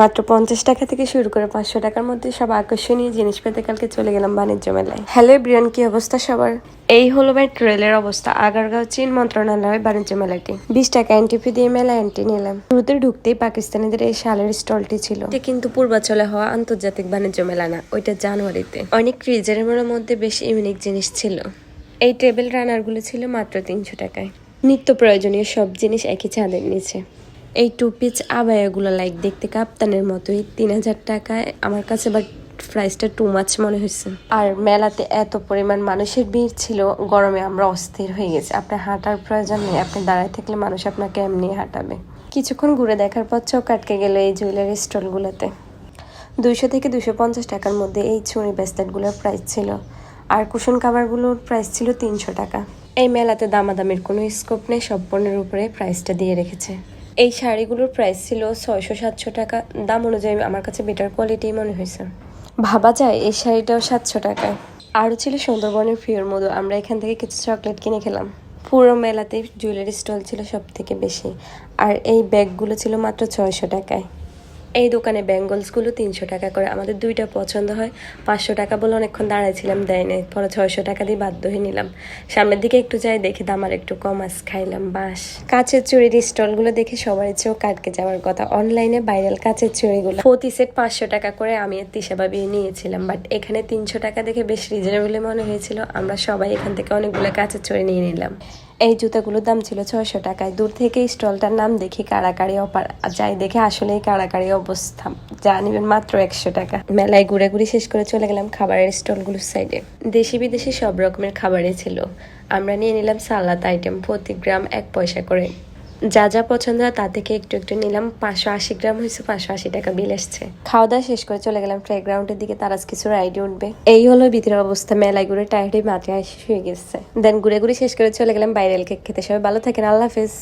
মাত্র 50 টাকা থেকে শুরু করে 500 টাকার মধ্যে সব আকর্ষণীয় জিনিস পেতে কালকে চলে গেলাম বাণিজ্য মেলায়। হ্যালো ব্রিয়ান, কি অবস্থা সবার? এই হলো ভাই ট্রেলের অবস্থা। আগারগাঁও চীন মন্ত্রণালয় বাণিজ্য মেলাটি। 20 টাকা এন্ট্রি ফি দিয়ে মেলা এন্ট্রি নিলাম। শুরুতে ঢুকতেই পাকিস্তানিদের এই শালের স্টলটি ছিল। এটা কিন্তু পূর্বাঞ্চলে হওয়া আন্তর্জাতিক বাণিজ্য মেলা না, ওইটা জানুয়ারিতে। অনেক ফ্রিজের মধ্যে বেশ ইউনিক জিনিস ছিল। এই টেবিল রানার গুলো ছিল মাত্র 300 টাকায়। নিত্য প্রয়োজনীয় সব জিনিস একই ছাদের নিচে। এই টু পিচ আবায়াগুলো লাইক দেখতে কাপ্তানের মতোই 3000 টাকায়। আমার কাছে বাট প্রাইসটা টু মাচ মনে হয়েছে। আর মেলাতে এত পরিমাণ মানুষের ভিড় ছিল, গরমে আমরা অস্থির হয়ে গেছি। আপনার হাঁটার প্রয়োজন নেই, আপনি দাঁড়ায় থাকলে মানুষ আপনাকে এমনি হাঁটাবে। কিছুক্ষণ ঘুরে দেখার পর চোখ আটকে গেল এই জুয়েলারি স্টলগুলোতে। 200 থেকে 250 টাকার মধ্যে এই ছুরি ব্রেসলেটগুলোর প্রাইস ছিল, আর কুশন কাভারগুলোর প্রাইস ছিল 300 টাকা। এই মেলাতে দামাদামির কোনো স্কোপ নেই, সব পণ্যের উপরে প্রাইসটা দিয়ে রেখেছে। এই শাড়িগুলোর প্রাইস ছিল 600-700 টাকা। দাম অনুযায়ী আমার কাছে বেটার কোয়ালিটি মনে হয়েছে। ভাবা যায় এই শাড়িটাও 700 টাকায়। আরও ছিল সুন্দরবনের পিওর মধু। আমরা এখান থেকে কিছু চকলেট কিনে খেলাম। পুরো মেলাতে জুয়েলারি স্টল ছিল সব থেকে বেশি, আর এই ব্যাগগুলো ছিল মাত্র 600 টাকায়। এই দোকানে ব্যাঙ্গলসগুলো 300 টাকা করে। আমাদের দুইটা পছন্দ হয়। 500 টাকা বলে অনেকক্ষণ দাঁড়াইছিলাম, দেয় নাই। পরে 600 টাকা দিয়ে বাধ্য হয়ে নিলাম। সামনের দিকে একটু যাই, দেখে দাম আর একটু কম, আস খাইলাম বাস। কাচের চুড়ির স্টলগুলো দেখে সবার চোখ আটকে যাওয়ার কথা। অনলাইনে ভাইরাল কাচের চুড়িগুলো প্রতি সেট 500 টাকা করে আমি আর তিশা ভাবি নিয়েছিলাম, বাট এখানে 300 টাকা দেখে বেশ রিজনেবল মনে হয়েছিল। আমরা সবাই এখান থেকে অনেকগুলো কাচের চুড়ি নিয়ে নিলাম। এই জুতাগুলোর দাম ছিল 600 টাকায়। দূর থেকে স্টলটার নাম দেখি কাড়াকাড়ি অফার, যাই দেখে আসলেই কাড়াকাড়ি অবস্থা। যা নিবেন মাত্র 100 টাকা। মেলায় ঘুরে শেষ করে চলে গেলাম খাবারের স্টলগুলোর সাইডে। দেশি বিদেশি সব রকমের খাবারই ছিল। আমরা নিয়ে নিলাম সালাদ আইটেম, প্রতি গ্রাম 1 পয়সা করে। যা যা পছন্দ হয় তা থেকে একটু একটু নিলাম। 580 গ্রাম হয়েছে, 580 টাকা বিল এসছে। খাওয়া দাওয়া শেষ করে চলে গেলাম প্লে গ্রাউন্ডের দিকে। তার কিছু রাইডে উঠবে। এই হলো ভিতরের অবস্থা। মেলায় ঘুরে টায়ার্ডে মাঠে শুয়ে গেছে। দেন ঘুরে শেষ করে চলে গেলাম ভাইরাল কেক খেতে। সবাই ভালো থাকেন, আল্লাহ হাফেজ।